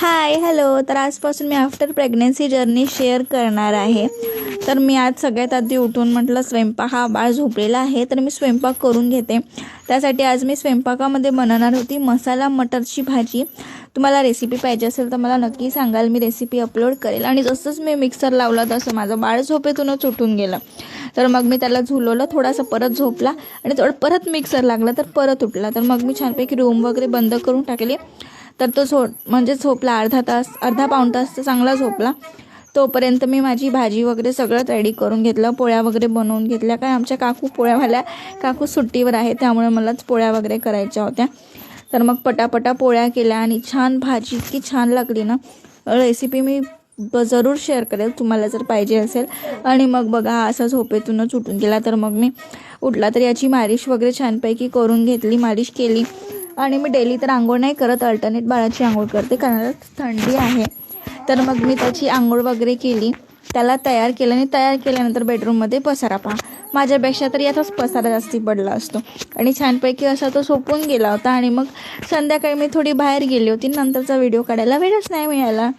Hi hello. तर आजपासून me after pregnancy journey share करणार आहे. तर मी आज सगळ्यात आधी उठून म्हटलं स्वयंपाक, हा बाळ झोपलेला आहे तर मी स्वयंपाक करून घेते. त्यासाठी आज मी स्वयंपाकामध्ये बनवणार होती मसाला मटरची भाजी. तुम्हाला रेसिपी पाहिजे असेल तर मला नक्की सांगाल, मी रेसिपी अपलोड करेल. आणि जसंच मी मिक्सर लावला तसं माझं बाळ झोपेतूनच उठून गेलं. तर मग मी त्याला झुलवलं, थोडासा परत झोपला आणि परत मिक्सर लागला तर परत उठला. तर मग मी छानपैकी रूम वगैरे बंद करून टाकली. तर तो झोपला अर्धा पाऊण तास तर चांगला झोपला. तोपर्यंत मी माझी भाजी वगैरे सगळं रेडी करून घेतलं, पोळ्या वगैरे बनवून घेतल्या. काय आमच्या काकू सुट्टीवर आहे, त्यामुळे मलाच पोळ्या वगैरे करायच्या होत्या. तर मग पटापटा पोळ्या केल्या आणि छान भाजी इतकी छान लागली ना. रेसिपी मी जरूर शेअर करेल तुम्हाला जर पाहिजे असेल. आणि मग बघा, असा झोपेतूनच उठून गेला. तर मग मी उठला तर याची मालिश वगैरे छानपैकी करून घेतली, मालिश केली. आणि मी डेली तर आंघोळ नाही करत, अल्टरनेट बाळाची आंघोळ करते कारण थंडी आहे. तर मग मी त्याची आंघोळ वगैरे केली, त्याला तयार केलं. आणि तयार केल्यानंतर बेडरूममध्ये पसारा पहा, माझ्यापेक्षा तरी याचाच पसारा जास्ती पडला असतो. आणि छानपैकी असा तो झोपून गेला होता. आणि मग संध्याकाळी मी थोडी बाहेर गेली होती, नंतरचा व्हिडिओ काढायला वेळच नाही मिळाला.